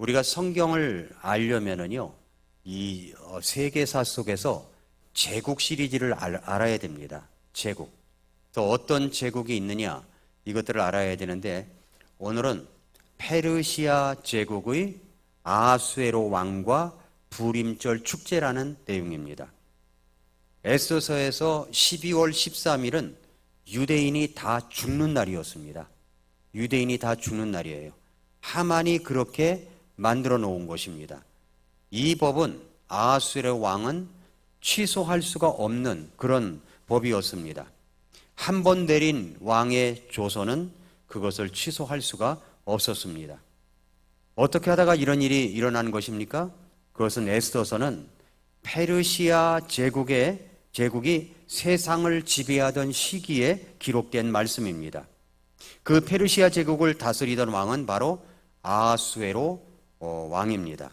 우리가 성경을 알려면은요, 이 세계사 속에서 제국 시리즈를 알아야 됩니다. 제국. 또 어떤 제국이 있느냐, 이것들을 알아야 되는데, 오늘은 페르시아 제국의 아하수에로 왕과 부림절 축제라는 내용입니다. 에스더서에서 12월 13일은 유대인이 다 죽는 날이었습니다. 유대인이 다 죽는 날이에요. 하만이 그렇게 만들어 놓은 것입니다. 이 법은 아하수에로 왕은 취소할 수가 없는 그런 법이었습니다. 한 번 내린 왕의 조서는 그것을 취소할 수가 없었습니다. 어떻게 하다가 이런 일이 일어난 것입니까? 그것은 에스더서는 페르시아 제국이 세상을 지배하던 시기에 기록된 말씀입니다. 그 페르시아 제국을 다스리던 왕은 바로 아하수에로 왕입니다.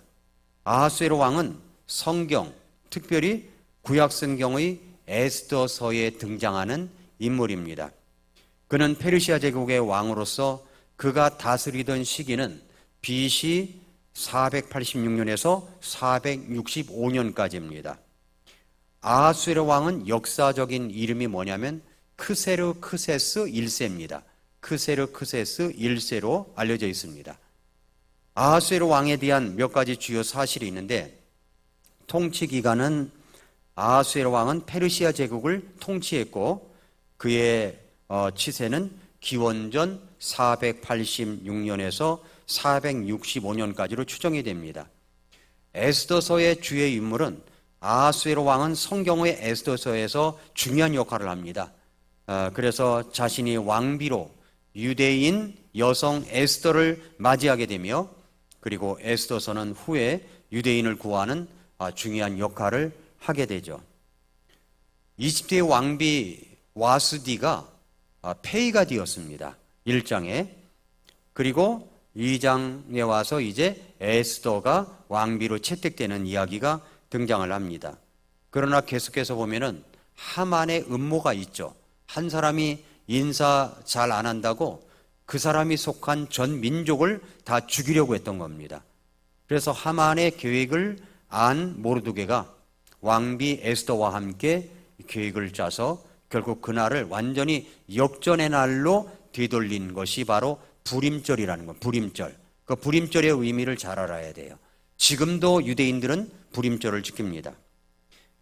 아하수에로 왕은 성경, 특별히 구약성경의 에스더서에 등장하는 인물입니다. 그는 페르시아 제국의 왕으로서 그가 다스리던 시기는 BC 486년에서 465년까지입니다. 아하수에로 왕은 역사적인 이름이 뭐냐면 크세르크세스 1세입니다. 크세르크세스 1세로 알려져 있습니다. 아하수에로 왕에 대한 몇 가지 주요 사실이 있는데, 통치 기간은 아하수에로 왕은 페르시아 제국을 통치했고 그의 치세는 기원전 486년에서 465년까지로 추정이 됩니다. 에스더서의 주요 인물은 아하수에로 왕은 성경의 에스더서에서 중요한 역할을 합니다. 그래서 자신이 왕비로 유대인 여성 에스더를 맞이하게 되며, 그리고 에스더서는 후에 유대인을 구하는 중요한 역할을 하게 되죠. 이집트의 왕비 와스디가 폐위가 되었습니다. 1장에. 그리고 2장에 와서 이제 에스더가 왕비로 채택되는 이야기가 등장을 합니다. 그러나 계속해서 보면은 하만의 음모가 있죠. 한 사람이 인사 잘 안 한다고 그 사람이 속한 전 민족을 다 죽이려고 했던 겁니다. 그래서 하만의 계획을 안 모르드게가 왕비 에스더와 함께 계획을 짜서 결국 그날을 완전히 역전의 날로 되돌린 것이 바로 부림절이라는 것. 부림절. 그 부림절의 의미를 잘 알아야 돼요. 지금도 유대인들은 부림절을 지킵니다.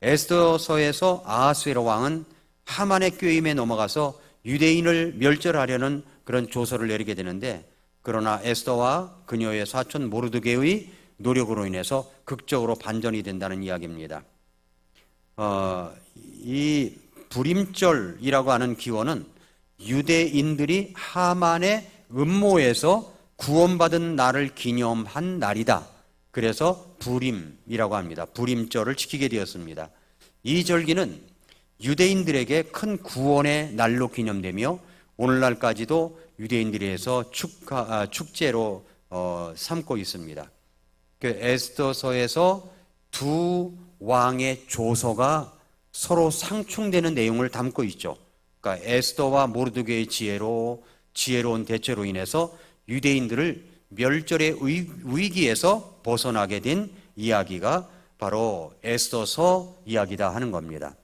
에스더서에서 아하수에로 왕은 하만의 꾀임에 넘어가서 유대인을 멸절하려는 그런 조서를 내리게 되는데, 그러나 에스더와 그녀의 사촌 모르드게의 노력으로 인해서 극적으로 반전이 된다는 이야기입니다. 이 부림절이라고 하는 기원은 유대인들이 하만의 음모에서 구원받은 날을 기념한 날이다. 그래서 부림이라고 합니다. 부림절을 지키게 되었습니다. 이 절기는 유대인들에게 큰 구원의 날로 기념되며 오늘날까지도 유대인들에서 축제로 삼고 있습니다. 그 에스더서에서 두 왕의 조서가 서로 상충되는 내용을 담고 있죠. 그러니까 에스더와 모르드게의 지혜로운 대처로 인해서 유대인들을 멸절의 위기에서 벗어나게 된 이야기가 바로 에스더서 이야기다 하는 겁니다.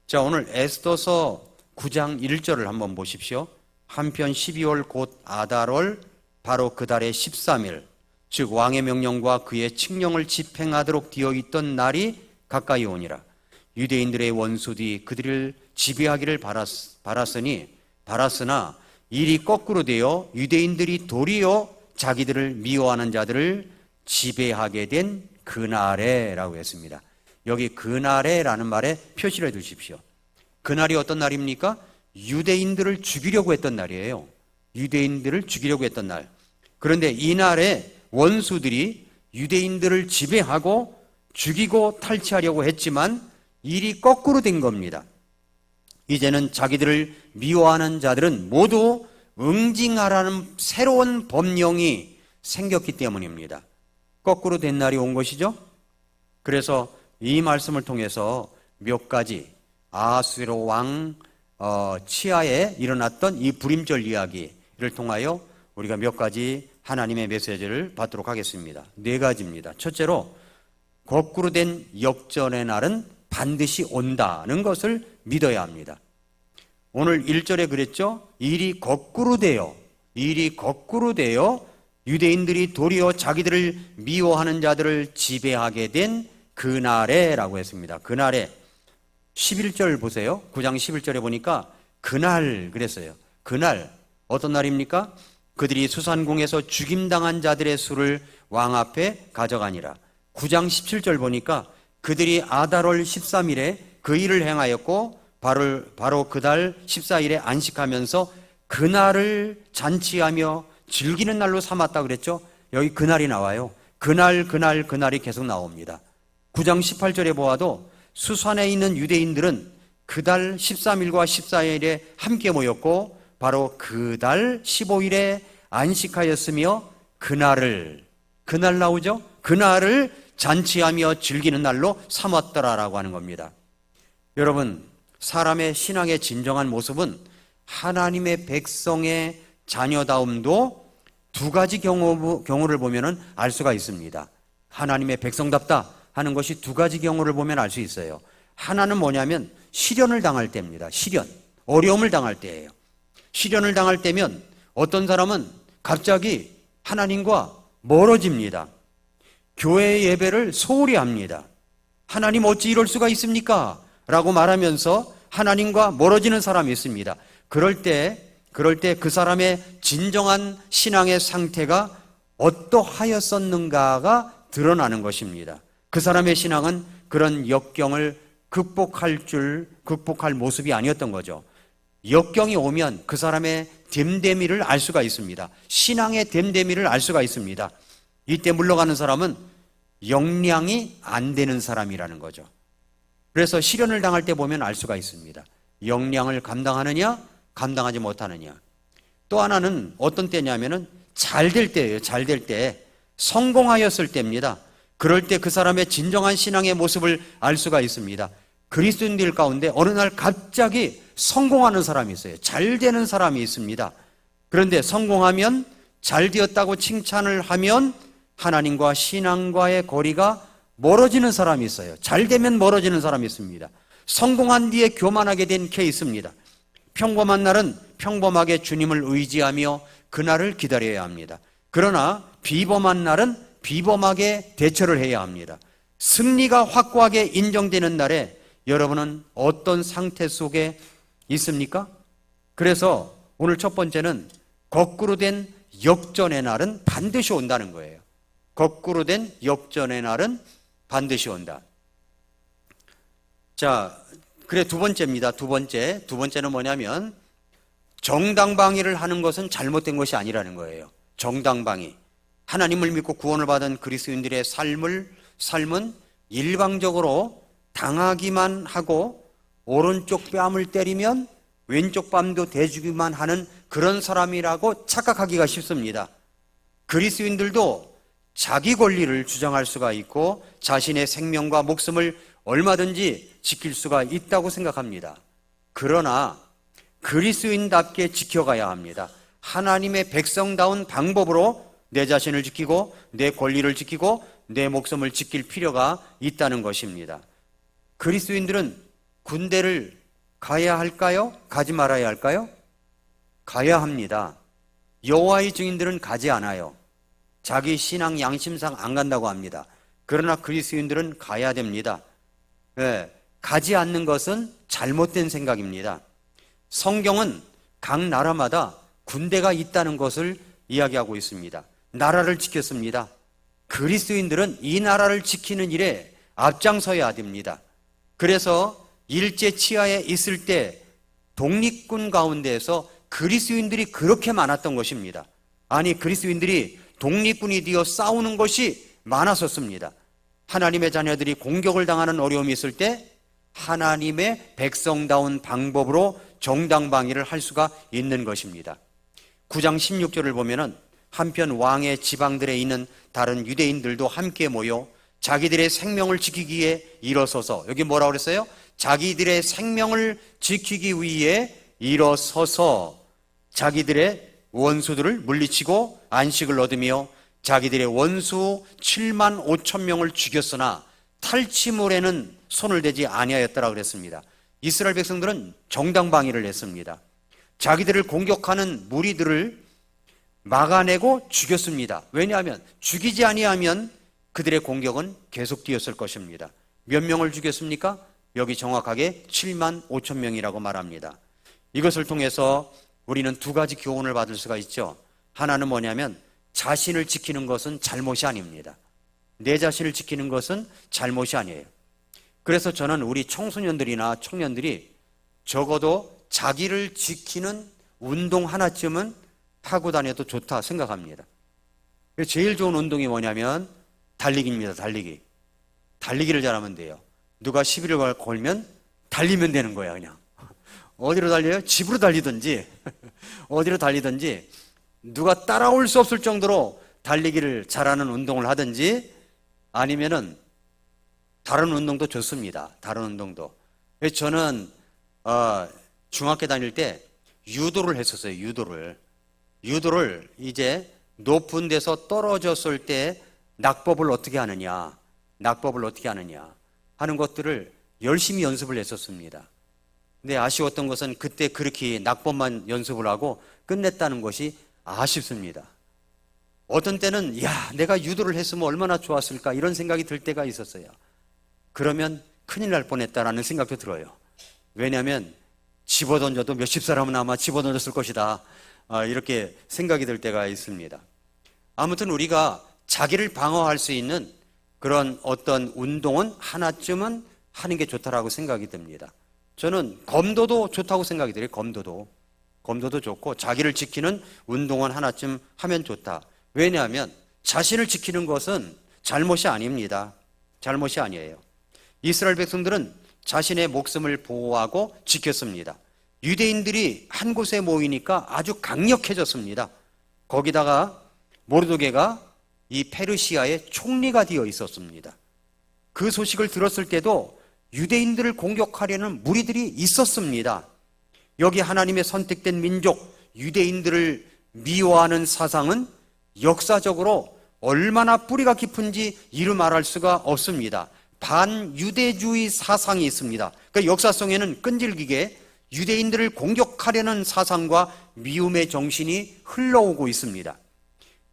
자, 오늘 에스더서 9장 1절을 한번 보십시오. 한편 12월 곧 아달월 바로 그 달의 13일, 즉 왕의 명령과 그의 칙령을 집행하도록 되어 있던 날이 가까이 오니라. 유대인들의 원수들이 그들을 지배하기를 바랐으나 일이 거꾸로 되어 유대인들이 도리어 자기들을 미워하는 자들을 지배하게 된 그날에라고 했습니다. 여기 그날에라는 말에 표시를 해 두십시오. 그날이 어떤 날입니까? 유대인들을 죽이려고 했던 날이에요. 유대인들을 죽이려고 했던 날. 그런데 이날에 원수들이 유대인들을 지배하고 죽이고 탈취하려고 했지만 일이 거꾸로 된 겁니다. 이제는 자기들을 미워하는 자들은 모두 응징하라는 새로운 법령이 생겼기 때문입니다. 거꾸로 된 날이 온 것이죠. 그래서 이 말씀을 통해서 몇 가지 아하수에로 왕 치하에 일어났던 이 부림절 이야기를 통하여 우리가 몇 가지 하나님의 메시지를 받도록 하겠습니다. 네 가지입니다. 첫째로 거꾸로 된 역전의 날은 반드시 온다는 것을 믿어야 합니다. 오늘 1절에 그랬죠? 일이 거꾸로 되어 유대인들이 도리어 자기들을 미워하는 자들을 지배하게 된 그날에 라고 했습니다. 그날에 11절 보세요. 9장 11절에 보니까 그날 그랬어요. 그날 어떤 날입니까? 그들이 수산궁에서 죽임당한 자들의 수를 왕 앞에 가져가니라. 9장 17절 보니까 그들이 아달월 13일에 그 일을 행하였고 바로 그달 14일에 안식하면서 그날을 잔치하며 즐기는 날로 삼았다 그랬죠. 여기 그날이 나와요. 그날이 계속 나옵니다. 9장 18절에 보아도 수산에 있는 유대인들은 그달 13일과 14일에 함께 모였고 바로 그달 15일에 안식하였으며 그날 나오죠. 그날을 잔치하며 즐기는 날로 삼았더라라고 하는 겁니다. 여러분, 사람의 신앙의 진정한 모습은 하나님의 백성의 자녀다움도 두 가지 경우를 보면 알 수가 있습니다. 하나님의 백성답다 하는 것이 두 가지 경우를 보면 알 수 있어요. 하나는 뭐냐면 시련을 당할 때입니다. 어려움을 당할 때예요. 시련을 당할 때면 어떤 사람은 갑자기 하나님과 멀어집니다. 교회 예배를 소홀히 합니다. 하나님 어찌 이럴 수가 있습니까? 라고 말하면서 하나님과 멀어지는 사람이 있습니다. 그럴 때 그 사람의 진정한 신앙의 상태가 어떠하였었는가가 드러나는 것입니다. 그 사람의 신앙은 그런 역경을 극복할 모습이 아니었던 거죠. 역경이 오면 그 사람의 됨됨이를 알 수가 있습니다. 신앙의 됨됨이를 알 수가 있습니다. 이때 물러가는 사람은 역량이 안 되는 사람이라는 거죠. 그래서 시련을 당할 때 보면 알 수가 있습니다. 역량을 감당하느냐, 감당하지 못하느냐. 또 하나는 어떤 때냐면은 잘 될 때예요. 잘 될 때, 성공하였을 때입니다. 그럴 때 그 사람의 진정한 신앙의 모습을 알 수가 있습니다. 그리스도인들 가운데 어느 날 갑자기 성공하는 사람이 있어요. 잘 되는 사람이 있습니다. 그런데 성공하면, 잘 되었다고 칭찬을 하면 하나님과 신앙과의 거리가 멀어지는 사람이 있어요. 잘 되면 멀어지는 사람이 있습니다. 성공한 뒤에 교만하게 된 케이스입니다. 평범한 날은 평범하게 주님을 의지하며 그날을 기다려야 합니다. 그러나 비범한 날은 비범하게 대처를 해야 합니다. 승리가 확고하게 인정되는 날에 여러분은 어떤 상태 속에 있습니까? 그래서 오늘 첫 번째는 거꾸로 된 역전의 날은 반드시 온다는 거예요. 거꾸로 된 역전의 날은 반드시 온다. 자, 그래 두 번째입니다. 두 번째는 뭐냐면 정당방위를 하는 것은 잘못된 것이 아니라는 거예요. 정당방위. 하나님을 믿고 구원을 받은 그리스도인들의 삶은 일방적으로 당하기만 하고 오른쪽 뺨을 때리면 왼쪽 뺨도 대주기만 하는 그런 사람이라고 착각하기가 쉽습니다. 그리스도인들도 자기 권리를 주장할 수가 있고 자신의 생명과 목숨을 얼마든지 지킬 수가 있다고 생각합니다. 그러나 그리스도인답게 지켜가야 합니다. 하나님의 백성다운 방법으로 내 자신을 지키고 내 권리를 지키고 내 목숨을 지킬 필요가 있다는 것입니다. 그리스도인들은 군대를 가야 할까요? 가지 말아야 할까요? 가야 합니다. 여호와의 증인들은 가지 않아요. 자기 신앙 양심상 안 간다고 합니다. 그러나 그리스도인들은 가야 됩니다. 네, 가지 않는 것은 잘못된 생각입니다. 성경은 각 나라마다 군대가 있다는 것을 이야기하고 있습니다. 나라를 지켰습니다. 그리스도인들은 이 나라를 지키는 일에 앞장서야 됩니다. 그래서 일제 치하에 있을 때 독립군 가운데에서 그리스도인들이 그렇게 많았던 것입니다. 아니, 그리스도인들이 독립군이 되어 싸우는 것이 많았었습니다. 하나님의 자녀들이 공격을 당하는 어려움이 있을 때 하나님의 백성다운 방법으로 정당방위를 할 수가 있는 것입니다. 9장 16절을 보면은 한편 왕의 지방들에 있는 다른 유대인들도 함께 모여 자기들의 생명을 지키기 위해 일어서서, 여기 뭐라고 그랬어요? 자기들의 생명을 지키기 위해 일어서서 자기들의 원수들을 물리치고 안식을 얻으며 자기들의 원수 7만 5천 명을 죽였으나 탈취물에는 손을 대지 아니하였더라 그랬습니다. 이스라엘 백성들은 정당방위를 했습니다. 자기들을 공격하는 무리들을 막아내고 죽였습니다. 왜냐하면 죽이지 아니하면 그들의 공격은 계속되었을 것입니다. 몇 명을 죽였습니까? 여기 정확하게 7만 5천 명이라고 말합니다. 이것을 통해서 우리는 두 가지 교훈을 받을 수가 있죠. 하나는 뭐냐면 자신을 지키는 것은 잘못이 아닙니다. 내 자신을 지키는 것은 잘못이 아니에요. 그래서 저는 우리 청소년들이나 청년들이 적어도 자기를 지키는 운동 하나쯤은 하고 다녀도 좋다 생각합니다. 제일 좋은 운동이 뭐냐면 달리기입니다. 달리기를 잘하면 돼요. 누가 시비를 걸면 달리면 되는 거야. 그냥 어디로 달려요? 집으로 달리든지 어디로 달리든지 누가 따라올 수 없을 정도로 달리기를 잘하는 운동을 하든지 아니면은 다른 운동도 좋습니다. 다른 운동도. 저는 중학교 다닐 때 유도를 했었어요. 유도를 이제 높은 데서 떨어졌을 때 낙법을 어떻게 하느냐 하는 것들을 열심히 연습을 했었습니다. 근데 아쉬웠던 것은 그때 그렇게 낙법만 연습을 하고 끝냈다는 것이 아쉽습니다. 어떤 때는 내가 유도를 했으면 얼마나 좋았을까 이런 생각이 들 때가 있었어요. 그러면 큰일 날 뻔했다라는 생각도 들어요. 왜냐하면 집어던져도 몇십 사람은 아마 집어던졌을 것이다, 이렇게 생각이 들 때가 있습니다. 아무튼 우리가 자기를 방어할 수 있는 그런 어떤 운동은 하나쯤은 하는 게 좋다라고 생각이 듭니다. 저는 검도도 좋다고 생각이 들어요. 검도도 좋고 자기를 지키는 운동은 하나쯤 하면 좋다. 왜냐하면 자신을 지키는 것은 잘못이 아닙니다. 잘못이 아니에요. 이스라엘 백성들은 자신의 목숨을 보호하고 지켰습니다. 유대인들이 한 곳에 모이니까 아주 강력해졌습니다. 거기다가 모르드게가 이 페르시아의 총리가 되어 있었습니다. 그 소식을 들었을 때도 유대인들을 공격하려는 무리들이 있었습니다. 여기 하나님의 선택된 민족 유대인들을 미워하는 사상은 역사적으로 얼마나 뿌리가 깊은지 이루 말할 수가 없습니다. 반유대주의 사상이 있습니다. 그러니까 역사 속에는 끈질기게 유대인들을 공격하려는 사상과 미움의 정신이 흘러오고 있습니다.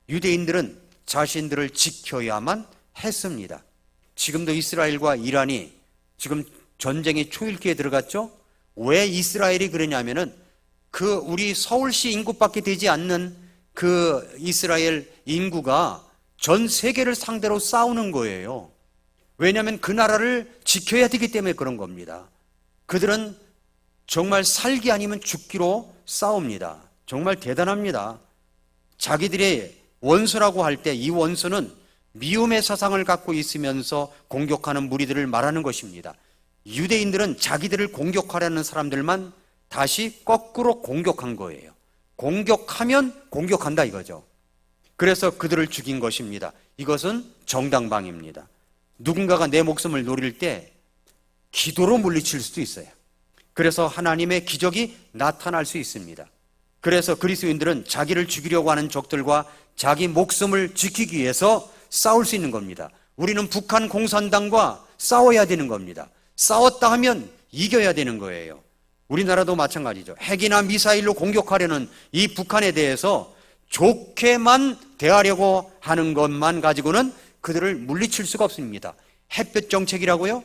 유대인들은 자신들을 지켜야만 했습니다. 지금도 이스라엘과 이란이 지금 전쟁의 초일기에 들어갔죠? 왜 이스라엘이 그러냐면은 우리 서울시 인구밖에 되지 않는 그 이스라엘 인구가 전 세계를 상대로 싸우는 거예요. 왜냐하면 그 나라를 지켜야 되기 때문에 그런 겁니다. 그들은 정말 살기 아니면 죽기로 싸웁니다. 정말 대단합니다. 자기들의 원수라고 할 때 이 원수는 미움의 사상을 갖고 있으면서 공격하는 무리들을 말하는 것입니다. 유대인들은 자기들을 공격하려는 사람들만 다시 거꾸로 공격한 거예요. 공격하면 공격한다 이거죠. 그래서 그들을 죽인 것입니다. 이것은 정당방위입니다. 누군가가 내 목숨을 노릴 때 기도로 물리칠 수도 있어요. 그래서 하나님의 기적이 나타날 수 있습니다. 그래서 그리스도인들은 자기를 죽이려고 하는 적들과 자기 목숨을 지키기 위해서 싸울 수 있는 겁니다. 우리는 북한 공산당과 싸워야 되는 겁니다. 싸웠다 하면 이겨야 되는 거예요. 우리나라도 마찬가지죠. 핵이나 미사일로 공격하려는 이 북한에 대해서 좋게만 대하려고 하는 것만 가지고는 그들을 물리칠 수가 없습니다. 햇볕 정책이라고요?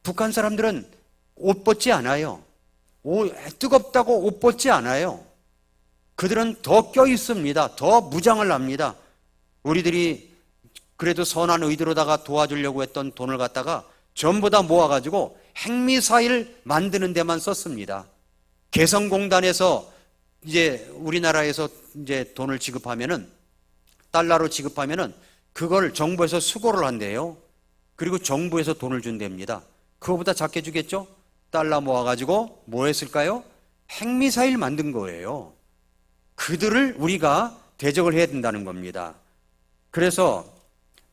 북한 사람들은 옷 벗지 않아요. 뜨겁다고 옷 벗지 않아요. 그들은 더 껴 있습니다. 더 무장을 합니다. 우리들이 그래도 선한 의도로다가 도와주려고 했던 돈을 갖다가 전부 다 모아가지고 핵미사일 만드는 데만 썼습니다. 개성공단에서 이제 우리나라에서 이제 돈을 지급하면은 달러로 지급하면은 그걸 정부에서 수거를 한대요. 그리고 정부에서 돈을 준답니다. 그거보다 작게 주겠죠? 달러 모아가지고 뭐 했을까요? 핵미사일 만든 거예요. 그들을 우리가 대적을 해야 된다는 겁니다. 그래서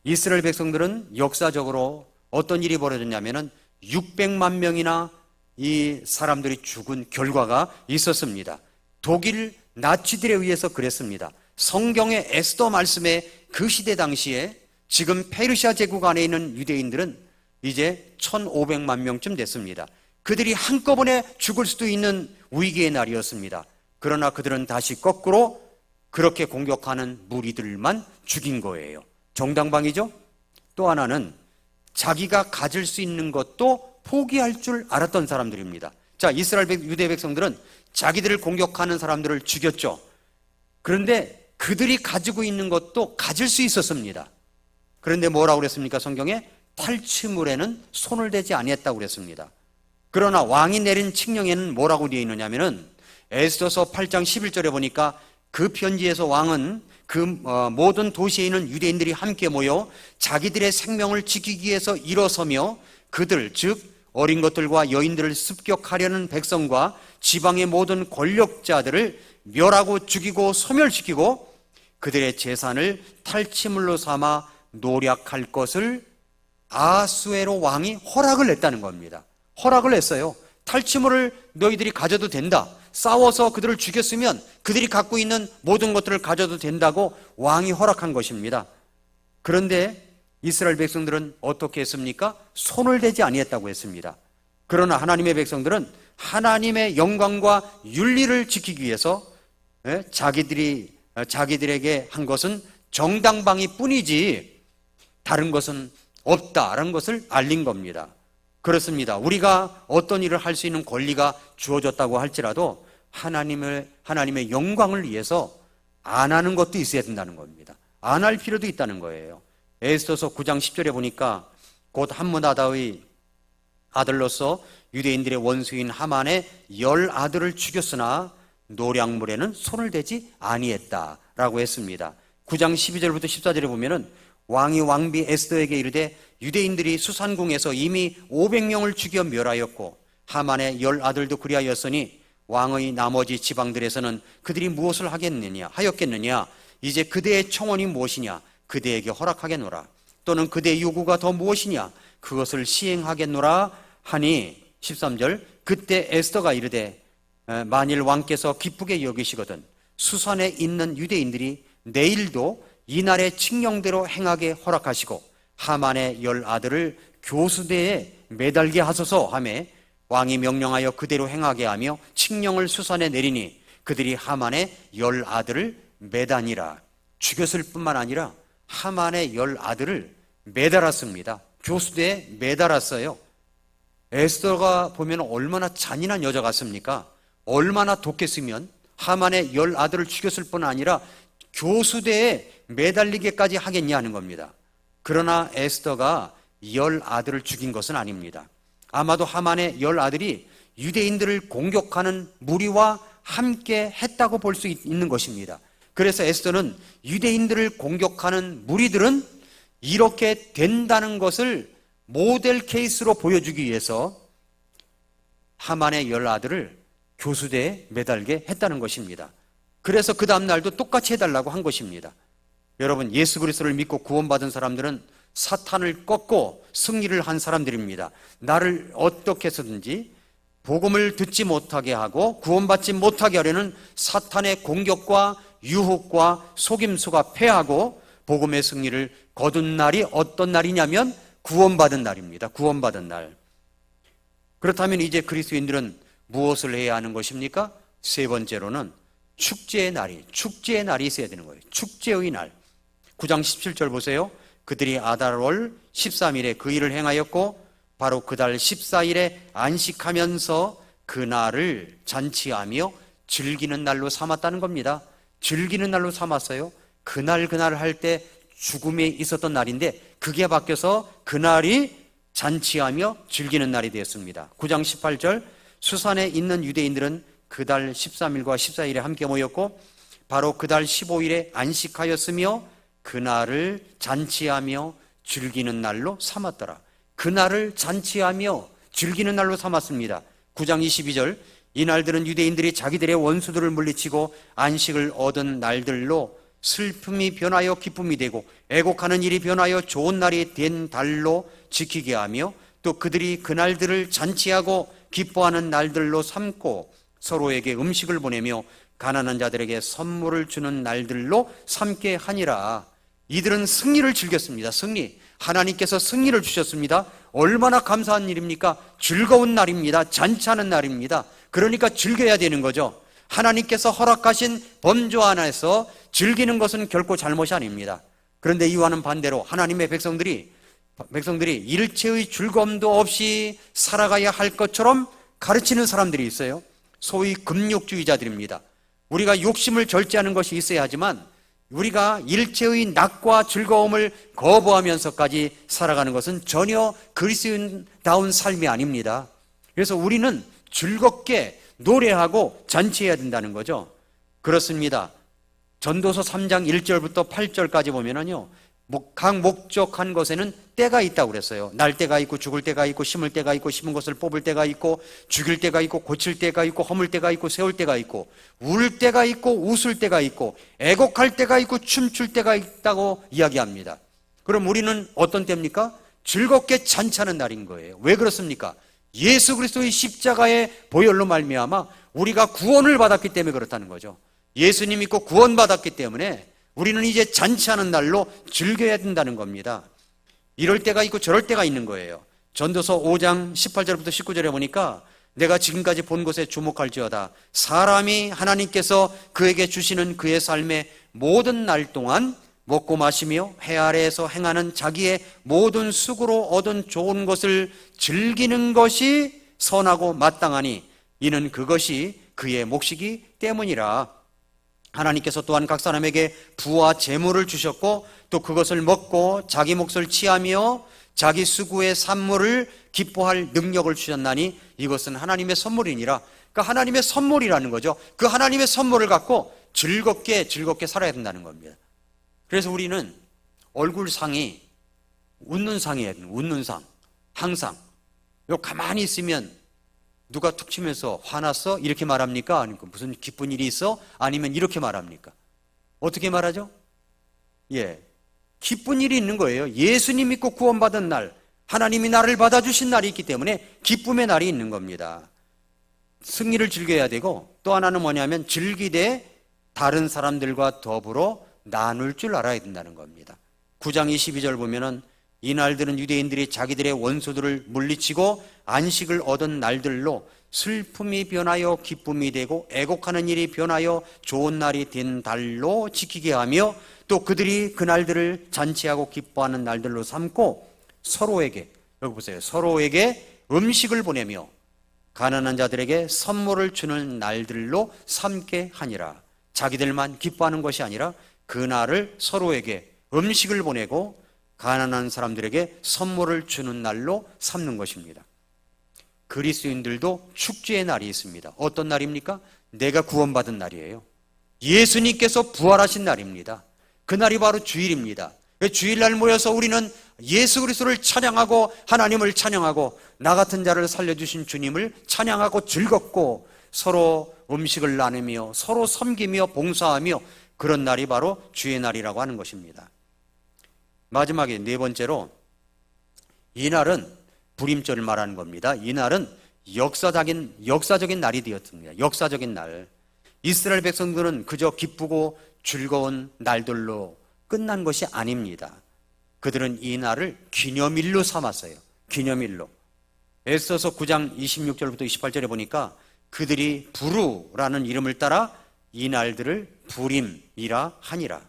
이스라엘 백성들은 역사적으로 어떤 일이 벌어졌냐면은 600만 명이나 이 사람들이 죽은 결과가 있었습니다. 독일 나치들에 의해서 그랬습니다. 성경의 에스더 말씀에 그 시대 당시에 지금 페르시아 제국 안에 있는 유대인들은 이제 1500만 명쯤 됐습니다. 그들이 한꺼번에 죽을 수도 있는 위기의 날이었습니다. 그러나 그들은 다시 거꾸로 그렇게 공격하는 무리들만 죽인 거예요. 정당방위죠. 또 하나는 자기가 가질 수 있는 것도 포기할 줄 알았던 사람들입니다. 자, 이스라엘 유대 백성들은 자기들을 공격하는 사람들을 죽였죠. 그런데 그들이 가지고 있는 것도 가질 수 있었습니다. 그런데 뭐라고 그랬습니까? 성경에 탈취물에는 손을 대지 아니했다고 그랬습니다. 그러나 왕이 내린 칙령에는 뭐라고 되어 있느냐면은 에스더서 8장 11절에 보니까 그 편지에서 왕은 그 모든 도시에 있는 유대인들이 함께 모여 자기들의 생명을 지키기 위해서 일어서며 그들 즉 어린 것들과 여인들을 습격하려는 백성과 지방의 모든 권력자들을 멸하고 죽이고 소멸시키고 그들의 재산을 탈취물로 삼아 노략할 것을 아하수에로 왕이 허락을 냈다는 겁니다. 허락을 했어요. 탈취물을 너희들이 가져도 된다. 싸워서 그들을 죽였으면 그들이 갖고 있는 모든 것들을 가져도 된다고 왕이 허락한 것입니다. 그런데 이스라엘 백성들은 어떻게 했습니까? 손을 대지 아니했다고 했습니다. 그러나 하나님의 백성들은 하나님의 영광과 윤리를 지키기 위해서 자기들에게 한 것은 정당방위 뿐이지 다른 것은 없다라는 것을 알린 겁니다. 그렇습니다. 우리가 어떤 일을 할 수 있는 권리가 주어졌다고 할지라도 하나님의 영광을 위해서 안 하는 것도 있어야 된다는 겁니다. 안 할 필요도 있다는 거예요. 에스더서 9장 10절에 보니까 곧 함므나다의 아들로서 유대인들의 원수인 하만의 10아들을 죽였으나 노략물에는 손을 대지 아니했다라고 했습니다. 9장 12절부터 14절에 보면은 왕이 왕비 에스더에게 이르되 유대인들이 수산궁에서 이미 500명을 죽여 멸하였고 하만의 10아들도 그리하였으니 왕의 나머지 지방들에서는 그들이 무엇을 하였겠느냐 이제 그대의 청원이 무엇이냐 그대에게 허락하겠노라 또는 그대의 요구가 더 무엇이냐 그것을 시행하겠노라 하니 13절 그때 에스더가 이르되 만일 왕께서 기쁘게 여기시거든 수산에 있는 유대인들이 내일도 이날의 칙령대로 행하게 허락하시고 하만의 10아들을 교수대에 매달게 하소서 하며 왕이 명령하여 그대로 행하게 하며 칙령을 수산에 내리니 그들이 하만의 10아들을 매다니라. 죽였을 뿐만 아니라 하만의 10아들을 매달았습니다. 교수대에 매달았어요. 에스더가 보면 얼마나 잔인한 여자 같습니까? 얼마나 독했으면 하만의 10아들을 죽였을 뿐 아니라 교수대에 매달리게까지 하겠냐 하는 겁니다. 그러나 에스더가 10아들을 죽인 것은 아닙니다. 아마도 하만의 10아들이 유대인들을 공격하는 무리와 함께 했다고 볼 수 있는 것입니다. 그래서 에스더는 유대인들을 공격하는 무리들은 이렇게 된다는 것을 모델 케이스로 보여주기 위해서 하만의 10아들을 교수대에 매달게 했다는 것입니다. 그래서 그 다음 날도 똑같이 해달라고 한 것입니다. 여러분, 예수 그리스도를 믿고 구원받은 사람들은 사탄을 꺾고 승리를 한 사람들입니다. 나를 어떻게 해서든지 복음을 듣지 못하게 하고 구원받지 못하게 하려는 사탄의 공격과 유혹과 속임수가 패하고 복음의 승리를 거둔 날이 어떤 날이냐면 구원받은 날입니다. 구원받은 날. 그렇다면 이제 그리스도인들은 무엇을 해야 하는 것입니까? 세 번째로는 축제의 날이 있어야 되는 거예요. 축제의 날. 9장 17절 보세요. 그들이 아달월 13일에 그 일을 행하였고 바로 그달 14일에 안식하면서 그날을 잔치하며 즐기는 날로 삼았다는 겁니다. 즐기는 날로 삼았어요. 그날 할 때 죽음이 있었던 날인데 그게 바뀌어서 그날이 잔치하며 즐기는 날이 되었습니다. 9장 18절 수산에 있는 유대인들은 그달 13일과 14일에 함께 모였고 바로 그달 15일에 안식하였으며 그날을 잔치하며 즐기는 날로 삼았더라. 그날을 잔치하며 즐기는 날로 삼았습니다. 9장 22절 이날들은 유대인들이 자기들의 원수들을 물리치고 안식을 얻은 날들로 슬픔이 변하여 기쁨이 되고 애곡하는 일이 변하여 좋은 날이 된 달로 지키게 하며 또 그들이 그날들을 잔치하고 기뻐하는 날들로 삼고 서로에게 음식을 보내며 가난한 자들에게 선물을 주는 날들로 삼게 하니라. 이들은 승리를 즐겼습니다. 승리. 하나님께서 승리를 주셨습니다. 얼마나 감사한 일입니까? 즐거운 날입니다. 잔치하는 날입니다. 그러니까 즐겨야 되는 거죠. 하나님께서 허락하신 범주 안에서 즐기는 것은 결코 잘못이 아닙니다. 그런데 이와는 반대로 하나님의 백성들이 일체의 즐거움도 없이 살아가야 할 것처럼 가르치는 사람들이 있어요. 소위 금욕주의자들입니다. 우리가 욕심을 절제하는 것이 있어야 하지만 우리가 일체의 낙과 즐거움을 거부하면서까지 살아가는 것은 전혀 그리스도인다운 삶이 아닙니다. 그래서 우리는 즐겁게 노래하고 잔치해야 된다는 거죠. 그렇습니다. 전도서 3장 1절부터 8절까지 보면은요, 각 목적한 것에는 때가 있다고 그랬어요. 날 때가 있고 죽을 때가 있고 심을 때가 있고 심은 것을 뽑을 때가 있고 죽일 때가 있고 고칠 때가 있고 허물 때가 있고 세울 때가 있고 울 때가 있고 웃을 때가 있고 애곡할 때가 있고 춤출 때가 있다고 이야기합니다. 그럼 우리는 어떤 때입니까? 즐겁게 잔치하는 날인 거예요. 왜 그렇습니까? 예수 그리스도의 십자가의 보혈로 말미암아 우리가 구원을 받았기 때문에 그렇다는 거죠. 예수님 믿고 구원받았기 때문에 우리는 이제 잔치하는 날로 즐겨야 된다는 겁니다. 이럴 때가 있고 저럴 때가 있는 거예요. 전도서 5장 18절부터 19절에 보니까 내가 지금까지 본 것에 주목할지어다. 사람이 하나님께서 그에게 주시는 그의 삶의 모든 날 동안 먹고 마시며 해 아래에서 행하는 자기의 모든 수고로 얻은 좋은 것을 즐기는 것이 선하고 마땅하니 이는 그것이 그의 몫이기 때문이라. 하나님께서 또한 각 사람에게 부와 재물을 주셨고 또 그것을 먹고 자기 몫을 취하며 자기 수고의 산물을 기뻐할 능력을 주셨나니 이것은 하나님의 선물이니라. 그러니까 하나님의 선물이라는 거죠. 그 하나님의 선물을 갖고 즐겁게 살아야 된다는 겁니다. 그래서 우리는 얼굴상이 웃는 상이에요. 웃는 상. 항상 요 가만히 있으면 누가 툭 치면서 화났어? 이렇게 말합니까? 아니면 무슨 기쁜 일이 있어? 아니면 이렇게 말합니까? 어떻게 말하죠? 기쁜 일이 있는 거예요. 예수님 믿고 구원받은 날, 하나님이 나를 받아주신 날이 있기 때문에 기쁨의 날이 있는 겁니다. 승리를 즐겨야 되고 또 하나는 뭐냐면 즐기되 다른 사람들과 더불어 나눌 줄 알아야 된다는 겁니다. 9장 22절 보면은 이 날들은 유대인들이 자기들의 원수들을 물리치고 안식을 얻은 날들로 슬픔이 변하여 기쁨이 되고 애곡하는 일이 변하여 좋은 날이 된 달로 지키게 하며 또 그들이 그 날들을 잔치하고 기뻐하는 날들로 삼고 서로에게, 여기 보세요, 서로에게 음식을 보내며 가난한 자들에게 선물을 주는 날들로 삼게 하니라. 자기들만 기뻐하는 것이 아니라 그 날을 서로에게 음식을 보내고 가난한 사람들에게 선물을 주는 날로 삼는 것입니다. 그리스도인들도 축제의 날이 있습니다. 어떤 날입니까? 내가 구원받은 날이에요. 예수님께서 부활하신 날입니다. 그날이 바로 주일입니다. 주일날 모여서 우리는 예수 그리스도를 찬양하고 하나님을 찬양하고 나 같은 자를 살려주신 주님을 찬양하고 즐겁고 서로 음식을 나누며 서로 섬기며 봉사하며 그런 날이 바로 주의 날이라고 하는 것입니다. 마지막에 네 번째로 이 날은 불임절을 말하는 겁니다. 이 날은 역사적인 날이 되었습니다. 역사적인 날. 이스라엘 백성들은 그저 기쁘고 즐거운 날들로 끝난 것이 아닙니다. 그들은 이 날을 기념일로 삼았어요. 기념일로. 에스더서 9장 26절부터 28절에 보니까 그들이 부르라는 이름을 따라 이 날들을 불임이라 하니라.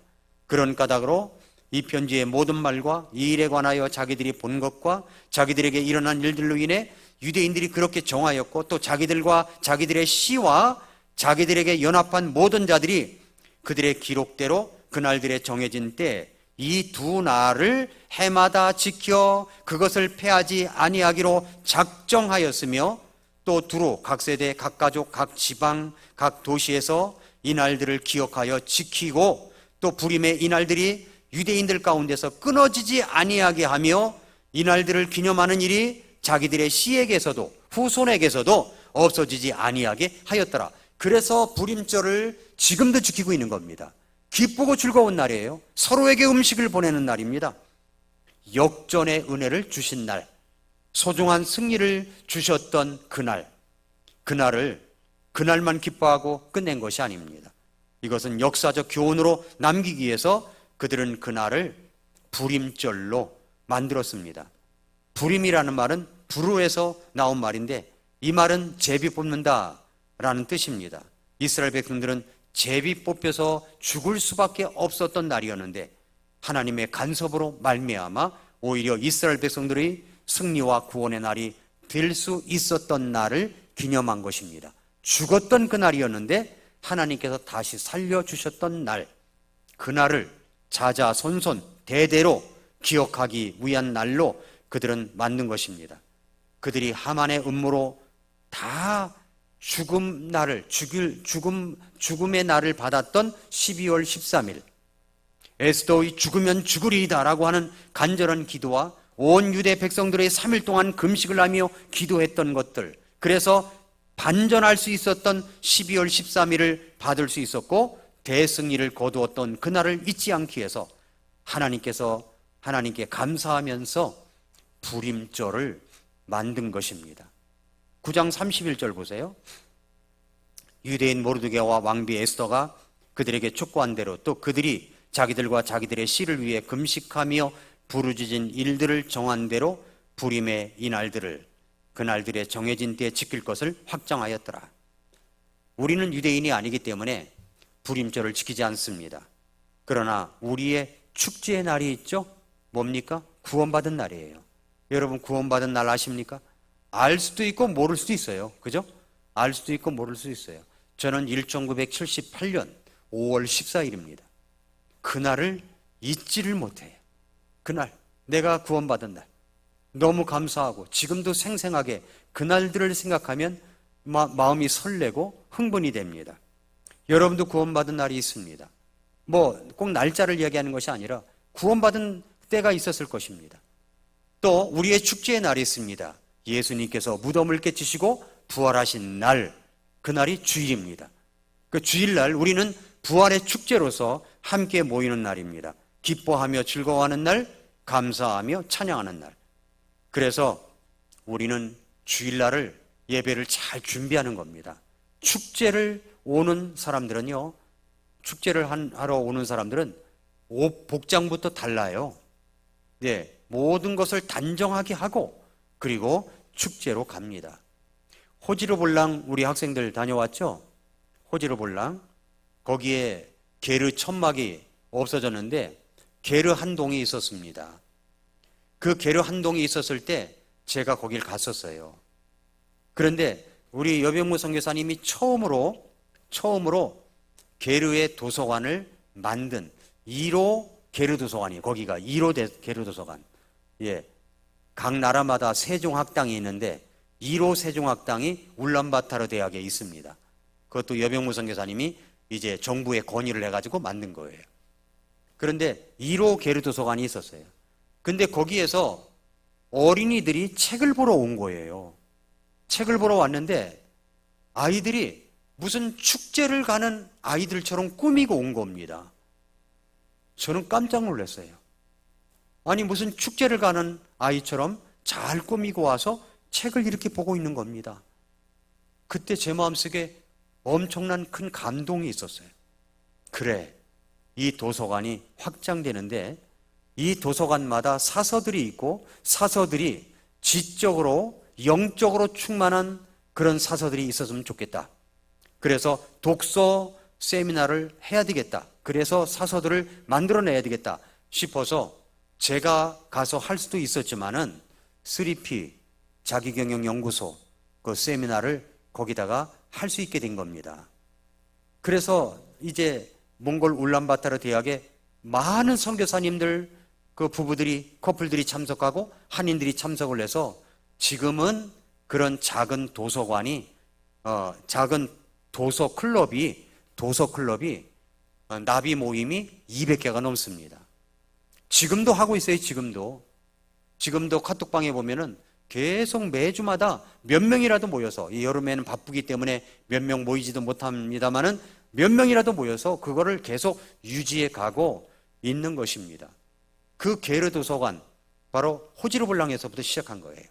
그런 까닭으로 이 편지의 모든 말과 이 일에 관하여 자기들이 본 것과 자기들에게 일어난 일들로 인해 유대인들이 그렇게 정하였고 또 자기들과 자기들의 시와 자기들에게 연합한 모든 자들이 그들의 기록대로 그날들의 정해진 때 이 두 날을 해마다 지켜 그것을 패하지 아니하기로 작정하였으며 또 두루 각 세대, 각 가족, 각 지방, 각 도시에서 이 날들을 기억하여 지키고 또 불임의 이 날들이 유대인들 가운데서 끊어지지 아니하게 하며 이 날들을 기념하는 일이 자기들의 시에게서도 후손에게서도 없어지지 아니하게 하였더라. 그래서 불임절을 지금도 지키고 있는 겁니다. 기쁘고 즐거운 날이에요. 서로에게 음식을 보내는 날입니다. 역전의 은혜를 주신 날, 소중한 승리를 주셨던 그날을 그날만 기뻐하고 끝낸 것이 아닙니다. 이것은 역사적 교훈으로 남기기 위해서 그들은 그날을 불임절로 만들었습니다. 불임이라는 말은 불후에서 나온 말인데 이 말은 제비 뽑는다 라는 뜻입니다. 이스라엘 백성들은 제비 뽑혀서 죽을 수밖에 없었던 날이었는데 하나님의 간섭으로 말미암아 오히려 이스라엘 백성들의 승리와 구원의 날이 될 수 있었던 날을 기념한 것입니다. 죽었던 그날이었는데 하나님께서 다시 살려주셨던 날, 그날을 자자손손 대대로 기억하기 위한 날로 그들은 만든 것입니다. 그들이 하만의 음모로 다 죽음의 날을 받았던 12월 13일, 에스더의 죽으면 죽으리이다 라고 하는 간절한 기도와 온 유대 백성들의 3일 동안 금식을 하며 기도했던 것들, 그래서 반전할 수 있었던 12월 13일을 받을 수 있었고 대승리를 거두었던 그날을 잊지 않기 위해서 하나님께 감사하면서 불임절을 만든 것입니다. 9장 31절 보세요. 유대인 모르드게와 왕비 에스더가 그들에게 촉구한 대로 또 그들이 자기들과 자기들의 씨를 위해 금식하며 부르짖은 일들을 정한 대로 불임의 이날들을 그날들의 정해진 때에 지킬 것을 확정하였더라. 우리는 유대인이 아니기 때문에 불임절을 지키지 않습니다. 그러나 우리의 축제의 날이 있죠? 뭡니까? 구원받은 날이에요. 여러분 구원받은 날 아십니까? 알 수도 있고 모를 수도 있어요. 그죠? 알 수도 있고 모를 수도 있어요. 저는 1978년 5월 14일입니다. 그날을 잊지를 못해요. 그날 내가 구원받은 날 너무 감사하고 지금도 생생하게 그날들을 생각하면 마음이 설레고 흥분이 됩니다. 여러분도 구원받은 날이 있습니다. 꼭 날짜를 이야기하는 것이 아니라 구원받은 때가 있었을 것입니다. 또 우리의 축제의 날이 있습니다. 예수님께서 무덤을 깨치시고 부활하신 날, 그날이 주일입니다. 그 주일날 우리는 부활의 축제로서 함께 모이는 날입니다. 기뻐하며 즐거워하는 날, 감사하며 찬양하는 날. 그래서 우리는 주일날을 예배를 잘 준비하는 겁니다. 축제를 오는 사람들은요, 축제를 하러 오는 사람들은 옷 복장부터 달라요. 네, 모든 것을 단정하게 하고 그리고 축제로 갑니다. 호지르볼랑 우리 학생들 다녀왔죠? 호지르볼랑 거기에 게르 천막이 없어졌는데 게르 한 동이 있었습니다. 그 게르 한 동이 있었을 때 제가 거길 갔었어요. 그런데 우리 여병무 선교사님이 처음으로 게르의 도서관을 만든 1호 게르 도서관이에요. 거기가 1호 게르 도서관. 예. 각 나라마다 세종학당이 있는데 1호 세종학당이 울란바타르 대학에 있습니다. 그것도 여병무 선교사님이 이제 정부에 건의를 해가지고 만든 거예요. 그런데 1호 게르 도서관이 있었어요. 근데 거기에서 어린이들이 책을 보러 온 거예요. 책을 보러 왔는데 아이들이 무슨 축제를 가는 아이들처럼 꾸미고 온 겁니다. 저는 깜짝 놀랐어요. 아니 무슨 축제를 가는 아이처럼 잘 꾸미고 와서 책을 이렇게 보고 있는 겁니다. 그때 제 마음속에 엄청난 큰 감동이 있었어요. 그래, 이 도서관이 확장되는데 이 도서관마다 사서들이 있고 사서들이 지적으로 영적으로 충만한 그런 사서들이 있었으면 좋겠다. 그래서 독서 세미나를 해야 되겠다. 그래서 사서들을 만들어내야 되겠다 싶어서 제가 가서 할 수도 있었지만은 3P 자기경영연구소 그 세미나를 거기다가 할 수 있게 된 겁니다. 그래서 이제 몽골 울란바타르 대학에 많은 선교사님들 그 부부들이 커플들이 참석하고 한인들이 참석을 해서 지금은 그런 작은 도서관이 작은 도서 클럽이 나비 모임이 200개가 넘습니다. 지금도 하고 있어요. 지금도 카톡방에 보면은 계속 매주마다 몇 명이라도 모여서, 이 여름에는 바쁘기 때문에 몇 명 모이지도 못합니다만은 몇 명이라도 모여서 그거를 계속 유지해 가고 있는 것입니다. 그 게르 도서관 바로 호지르볼랑에서부터 시작한 거예요.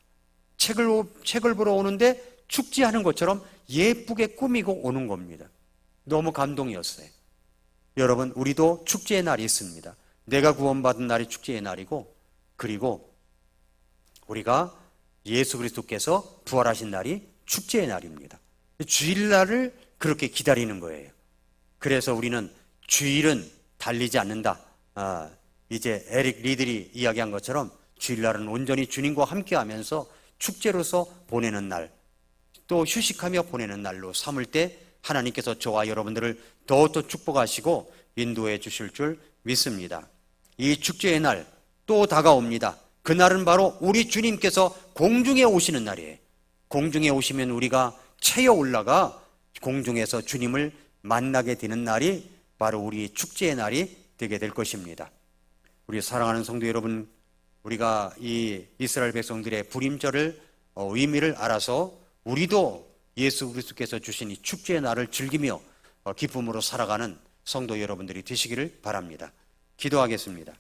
책을 보러 오는데 축제하는 것처럼 예쁘게 꾸미고 오는 겁니다. 너무 감동이었어요. 여러분, 우리도 축제의 날이 있습니다. 내가 구원받은 날이 축제의 날이고, 그리고 우리가 예수 그리스도께서 부활하신 날이 축제의 날입니다. 주일날을 그렇게 기다리는 거예요. 그래서 우리는 주일은 달리지 않는다. 이제 에릭 리들이 이야기한 것처럼 주일날은 온전히 주님과 함께하면서 축제로서 보내는 날, 또 휴식하며 보내는 날로 삼을 때 하나님께서 저와 여러분들을 더욱더 축복하시고 인도해 주실 줄 믿습니다. 이 축제의 날 또 다가옵니다. 그날은 바로 우리 주님께서 공중에 오시는 날이에요. 공중에 오시면 우리가 채여 올라가 공중에서 주님을 만나게 되는 날이 바로 우리 축제의 날이 되게 될 것입니다. 우리 사랑하는 성도 여러분, 우리가 이 이스라엘 백성들의 불임절을 의미를 알아서 우리도 예수 그리스도께서 주신 이 축제의 날을 즐기며 기쁨으로 살아가는 성도 여러분들이 되시기를 바랍니다. 기도하겠습니다.